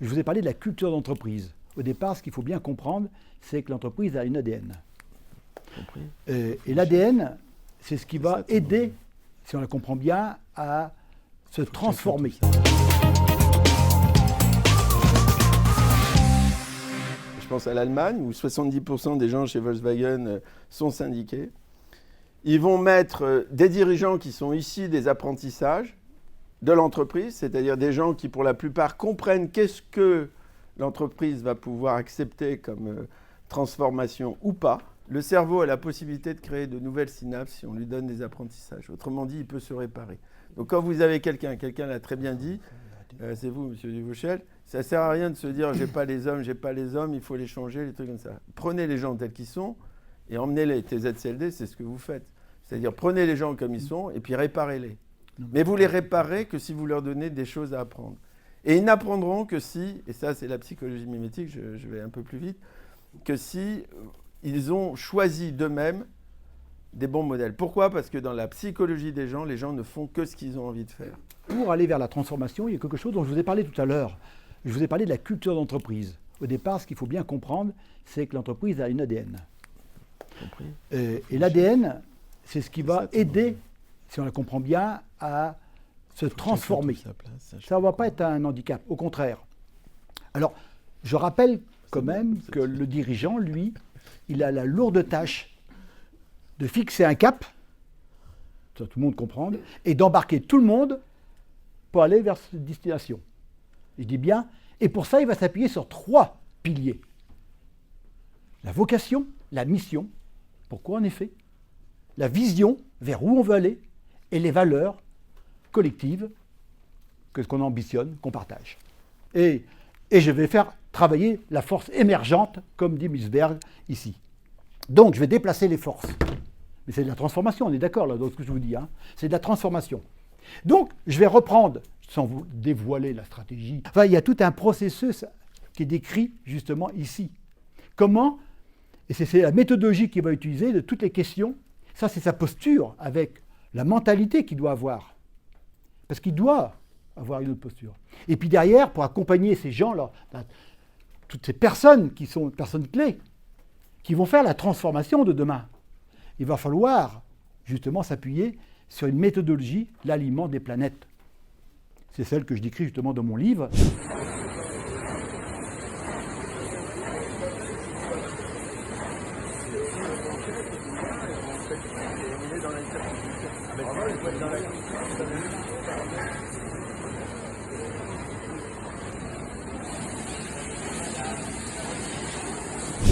Je vous ai parlé de la culture d'entreprise. Au départ, ce qu'il faut bien comprendre, c'est que l'entreprise a une ADN. Et l'ADN, c'est ce qui va aider, si on la comprend bien, à se transformer. Je pense à l'Allemagne, où 70% des gens chez Volkswagen sont syndiqués. Ils vont mettre des dirigeants qui sont issus des apprentissages de l'entreprise, c'est-à-dire des gens qui, pour la plupart, comprennent qu'est-ce que l'entreprise va pouvoir accepter comme transformation ou pas. Le cerveau a la possibilité de créer de nouvelles synapses si on lui donne des apprentissages. Autrement dit, il peut se réparer. Donc quand vous avez quelqu'un l'a très bien dit, c'est vous, M. Duvauchel, ça ne sert à rien de se dire « j'ai pas les hommes, il faut les changer », les trucs comme ça. Prenez les gens tels qu'ils sont et emmenez-les. TZCLD, c'est ce que vous faites. C'est-à-dire prenez les gens comme ils sont et puis réparez-les. Mais vous les réparez que si vous leur donnez des choses à apprendre. Et ils n'apprendront que si, et ça c'est la psychologie mimétique, je vais un peu plus vite, que si ils ont choisi d'eux-mêmes des bons modèles. Pourquoi ? Parce que dans la psychologie des gens, les gens ne font que ce qu'ils ont envie de faire. Pour aller vers la transformation, il y a quelque chose dont je vous ai parlé tout à l'heure. Je vous ai parlé de la culture d'entreprise. Au départ, ce qu'il faut bien comprendre, c'est que l'entreprise a une ADN. Et l'ADN, c'est ce qui va aider, si on la comprend bien, à se transformer. Ça ne va pas être un handicap, au contraire. Alors, je rappelle quand même que le dirigeant, lui, il a la lourde tâche de fixer un cap, ça tout le monde comprend, et d'embarquer tout le monde pour aller vers cette destination. Je dis bien, et pour ça, il va s'appuyer sur 3 piliers. La vocation, la mission, pourquoi en effet, la vision vers où on veut aller, et les valeurs collectives que ce qu'on ambitionne, qu'on partage. Et je vais faire travailler la force émergente, comme dit Milsberg ici. Donc, je vais déplacer les forces. Mais c'est de la transformation, on est d'accord là, dans ce que je vous dis. Hein. C'est de la transformation. Donc, je vais reprendre, sans vous dévoiler la stratégie, enfin, il y a tout un processus qui est décrit justement ici. Comment, et c'est la méthodologie qu'il va utiliser de toutes les questions, ça c'est sa posture avec la mentalité qu'il doit avoir. Parce qu'il doit avoir une autre posture. Et puis derrière, pour accompagner ces gens-là, toutes ces personnes qui sont des personnes clés, qui vont faire la transformation de demain, il va falloir justement s'appuyer sur une méthodologie, l'aliment des planètes. C'est celle que je décris justement dans mon livre.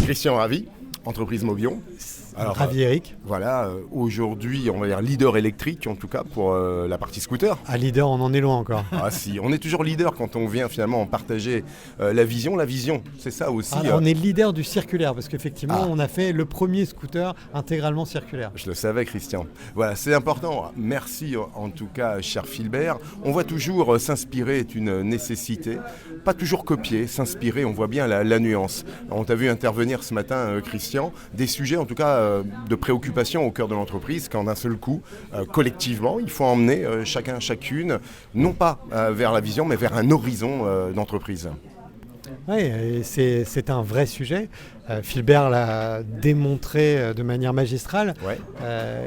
Christian Ravi, entreprise Mobion. Alors, ravi Eric. Voilà, aujourd'hui on va dire leader électrique en tout cas pour la partie scooter. À leader, on en est loin encore. Ah si, on est toujours leader quand on vient finalement partager la vision. La vision, c'est ça aussi. On est leader du circulaire parce qu'effectivement on a fait le premier scooter intégralement circulaire. Je le savais Christian. Voilà, c'est important. Merci en tout cas cher Philbert. On voit toujours s'inspirer est une nécessité. Pas toujours copier, s'inspirer, on voit bien la nuance. On t'a vu intervenir ce matin Christian, des sujets en tout cas de préoccupation au cœur de l'entreprise qu'en un seul coup, collectivement, il faut emmener chacun, chacune, non pas vers la vision, mais vers un horizon d'entreprise. Oui, c'est un vrai sujet. Philbert l'a démontré de manière magistrale. Ouais.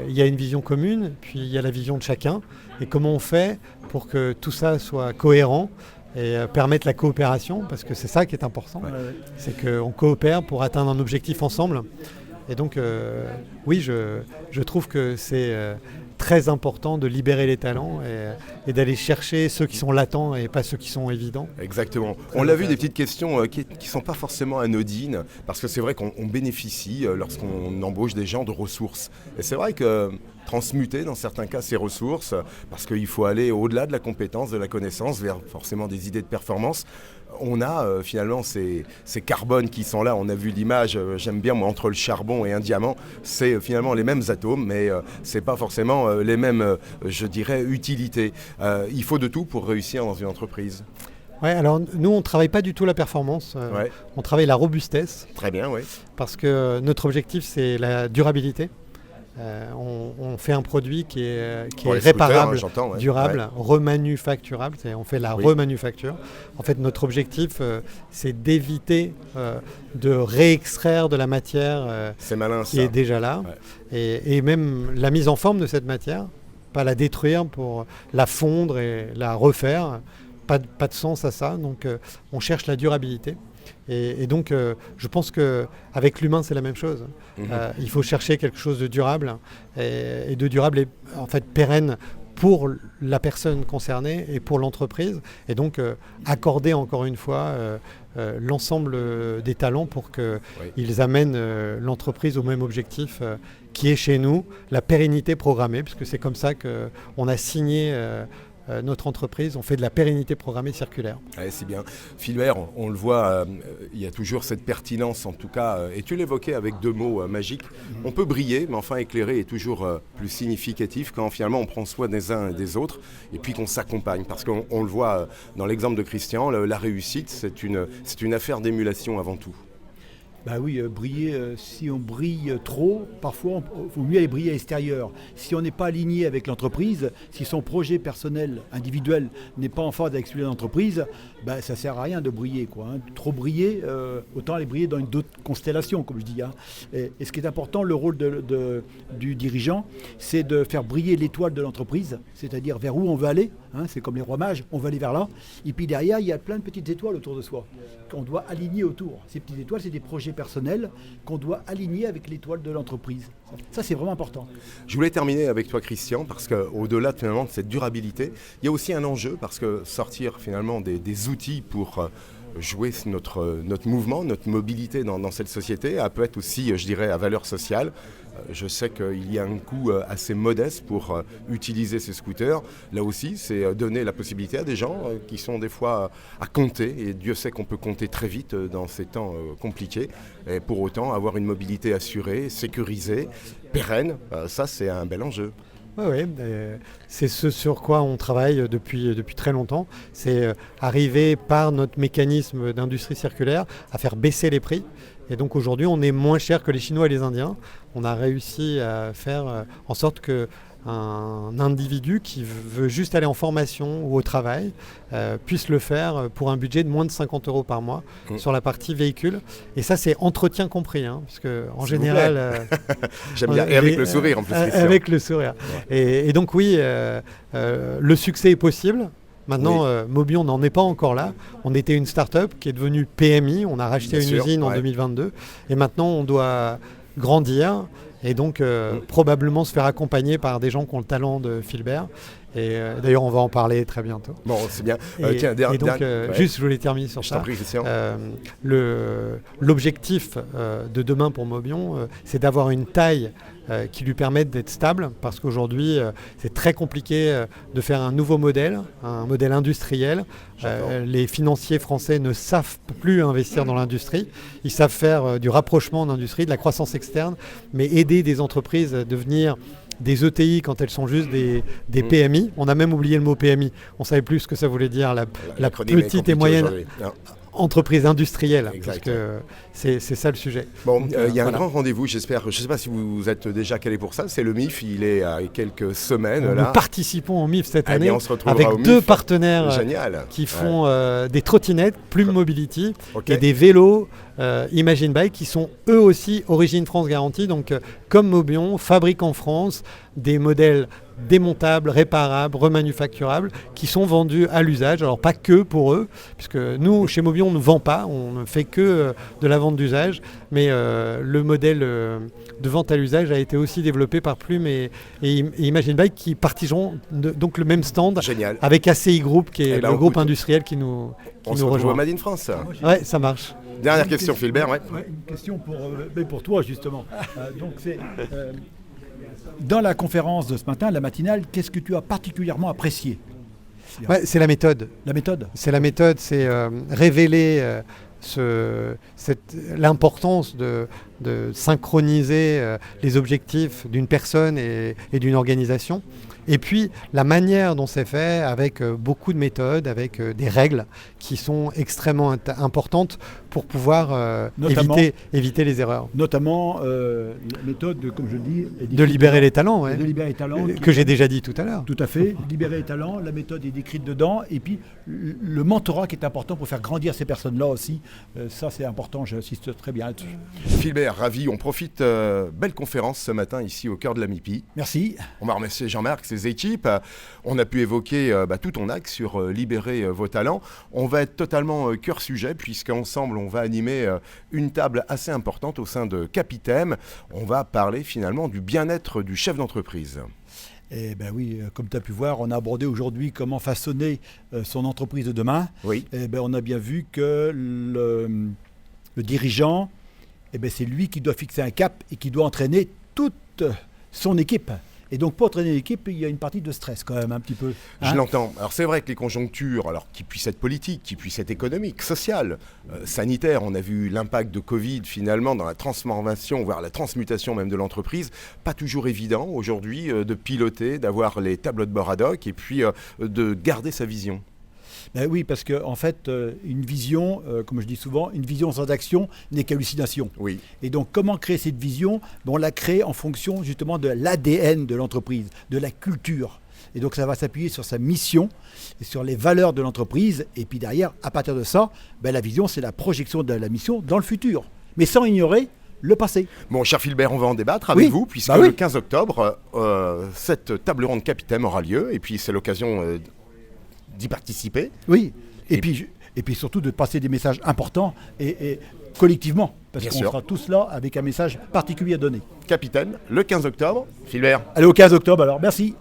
Il y a une vision commune, puis il y a la vision de chacun. Et comment on fait pour que tout ça soit cohérent et permettre la coopération, parce que c'est ça qui est important. Ouais. C'est qu'on coopère pour atteindre un objectif ensemble. Et donc, oui, je trouve que c'est très important de libérer les talents et d'aller chercher ceux qui sont latents et pas ceux qui sont évidents. Exactement. On l'a vu, des petites questions qui ne sont pas forcément anodines, parce que c'est vrai qu'on bénéficie, lorsqu'on embauche des gens, de ressources. Et c'est vrai que transmuter dans certains cas ces ressources, parce qu'il faut aller au-delà de la compétence, de la connaissance, vers forcément des idées de performance. On a finalement ces carbones qui sont là, on a vu l'image, j'aime bien moi, entre le charbon et un diamant, c'est finalement les mêmes atomes, mais c'est pas forcément les mêmes, je dirais, utilités. Il faut de tout pour réussir dans une entreprise. Ouais, alors nous on ne travaille pas du tout la performance, on travaille la robustesse. Très bien, oui. Parce que notre objectif c'est la durabilité. on fait un produit qui est Pour les réparable, scooters, ouais. durable, remanufacturable. On fait la remanufacture. En fait, notre objectif, c'est d'éviter de réextraire de la matière C'est malin, qui ça. est déjà là. Ouais. Et même la mise en forme de cette matière, pas la détruire pour la fondre et la refaire. Pas de sens à ça. Donc, on cherche la durabilité. Et donc, je pense qu'avec l'humain, c'est la même chose. Il faut chercher quelque chose de durable et de durable et en fait pérenne pour la personne concernée et pour l'entreprise. Et donc, accorder encore une fois l'ensemble des talents pour qu'ils amènent l'entreprise au même objectif qui est chez nous, la pérennité programmée, puisque c'est comme ça qu'on a signé notre entreprise, on fait de la pérennité programmée circulaire. Ouais, c'est bien. Philbert, on le voit, il y a toujours cette pertinence en tout cas, et tu l'évoquais avec 2 mots magiques. On peut briller, mais enfin éclairer est toujours plus significatif quand finalement on prend soin des uns et des autres, et puis qu'on s'accompagne. Parce qu'on le voit dans l'exemple de Christian, la réussite, c'est une affaire d'émulation avant tout. Bah oui, briller, si on brille trop, parfois il vaut mieux aller briller à l'extérieur. Si on n'est pas aligné avec l'entreprise, si son projet personnel, individuel, n'est pas en phase avec celui de l'entreprise, bah, ça ne sert à rien de briller, quoi, hein. Trop briller, autant aller briller dans une autre constellation, comme je dis, hein. Et ce qui est important, le rôle du dirigeant, c'est de faire briller l'étoile de l'entreprise, c'est-à-dire vers où on veut aller, hein, c'est comme les rois mages, on veut aller vers là. Et puis derrière, il y a plein de petites étoiles autour de soi qu'on doit aligner autour. Ces petites étoiles, c'est des projets personnels qu'on doit aligner avec l'étoile de l'entreprise. Ça, c'est vraiment important. Je voulais terminer avec toi, Christian, parce qu'au-delà finalement de cette durabilité, il y a aussi un enjeu, parce que sortir finalement des outils pour jouer notre mouvement, notre mobilité dans cette société, peut être aussi, je dirais, à valeur sociale. Je sais qu'il y a un coût assez modeste pour utiliser ces scooters. Là aussi, c'est donner la possibilité à des gens qui sont des fois à compter, et Dieu sait qu'on peut compter très vite dans ces temps compliqués, et pour autant avoir une mobilité assurée, sécurisée, pérenne. Ça, c'est un bel enjeu. Oui, c'est ce sur quoi on travaille depuis très longtemps. C'est arriver par notre mécanisme d'industrie circulaire à faire baisser les prix. Et donc aujourd'hui, on est moins cher que les Chinois et les Indiens. On a réussi à faire en sorte qu'un individu qui veut juste aller en formation ou au travail puisse le faire pour un budget de moins de 50 € par mois sur la partie véhicule. Et ça, c'est entretien compris, hein, parce que en général... J'aime bien. Et avec le sourire en plus, Christian. Avec le sourire. Et donc oui, le succès est possible. Maintenant, Mobion n'en est pas encore là. On était une start-up qui est devenue PMI. On a racheté une usine en 2022. Et maintenant, on doit grandir et donc probablement se faire accompagner par des gens qui ont le talent de Philbert. Et d'ailleurs, on va en parler très bientôt. Bon, c'est bien. Juste, je voulais terminer sur ça. L'objectif de demain pour Mobion, c'est d'avoir une taille qui lui permette d'être stable, parce qu'aujourd'hui, c'est très compliqué de faire un nouveau modèle, un modèle industriel. Les financiers français ne savent plus investir dans l'industrie. Ils savent faire du rapprochement d'industrie, de la croissance externe, mais aider des entreprises à devenir des ETI quand elles sont juste des PMI. On a même oublié le mot PMI. On ne savait plus ce que ça voulait dire, la petite et moyenne entreprise industrielle, parce que c'est ça le sujet. Bon, il y a un grand rendez-vous, j'espère. Je ne sais pas si vous êtes déjà calé pour ça. C'est le MIF, il est à quelques semaines. Nous participons au MIF cette année avec 2 partenaires qui font des trottinettes, Plume Mobility, et des vélos Imagine Bike, qui sont eux aussi Origine France Garantie. Donc comme Mobion, fabrique en France des modèles démontables, réparables, remanufacturables, qui sont vendus à l'usage. Alors pas que pour eux, puisque nous, chez Mobion, on ne vend pas, on ne fait que de la vente d'usage, mais le modèle de vente à l'usage a été aussi développé par Plume et Imagine Bike, qui partageront donc le même stand. Génial. Avec ACI Group, qui est le groupe industriel qui nous rejoint. Made in France. Ouais, ça marche. Dernière question, Philbert. Une question pour toi, justement. Donc c'est... Dans la conférence de ce matin, la matinale, qu'est-ce que tu as particulièrement apprécié ? C'est la méthode. La méthode ? C'est la méthode, c'est révéler l'importance de synchroniser les objectifs d'une personne et d'une organisation. Et puis la manière dont c'est fait, avec beaucoup de méthodes, avec des règles qui sont extrêmement importantes pour pouvoir éviter les erreurs. Notamment la méthode, comme je le dis, de libérer les talents, ouais. De libérer les talents. Que j'ai déjà dit tout à l'heure. Tout à fait, libérer les talents, la méthode est décrite dedans, et puis le mentorat qui est important pour faire grandir ces personnes-là aussi. Ça c'est important, j'insiste très bien là-dessus. Philbert, ravi, on profite, belle conférence ce matin ici au cœur de la MIPI. Merci. On va remercier Jean-Marc, ses équipes. On a pu évoquer tout ton axe sur libérer vos talents. On va être totalement cœur sujet puisqu'ensemble on va animer une table assez importante au sein de Capithème. On va parler finalement du bien-être du chef d'entreprise. Eh bien oui, comme tu as pu voir, on a abordé aujourd'hui comment façonner son entreprise de demain. Oui. Eh bien, on a bien vu que le dirigeant, eh bien, c'est lui qui doit fixer un cap et qui doit entraîner toute son équipe. Et donc pour entraîner l'équipe, il y a une partie de stress quand même un petit peu. Je l'entends. Alors c'est vrai que les conjonctures, alors qui puissent être politiques, qui puissent être économiques, sociales, sanitaires, on a vu l'impact de Covid finalement dans la transformation, voire la transmutation même de l'entreprise, pas toujours évident aujourd'hui de piloter, d'avoir les tableaux de bord ad hoc et puis de garder sa vision. Ben oui, parce qu'en fait, une vision, comme je dis souvent, une vision sans action n'est qu'hallucination. Oui. Et donc, comment créer cette vision? On la crée en fonction justement de l'ADN de l'entreprise, de la culture. Et donc, ça va s'appuyer sur sa mission et sur les valeurs de l'entreprise. Et puis derrière, à partir de ça, la vision, c'est la projection de la mission dans le futur. Mais sans ignorer le passé. Bon, cher Philbert, on va en débattre avec vous, puisque le 15 octobre, cette table ronde Capithème aura lieu. Et puis, c'est l'occasion d'y participer. Oui, et puis surtout de passer des messages importants et collectivement, parce qu'on sera tous là avec un message particulier à donner. Capithème, le 15 octobre. Philbert. Allez, au 15 octobre alors, merci.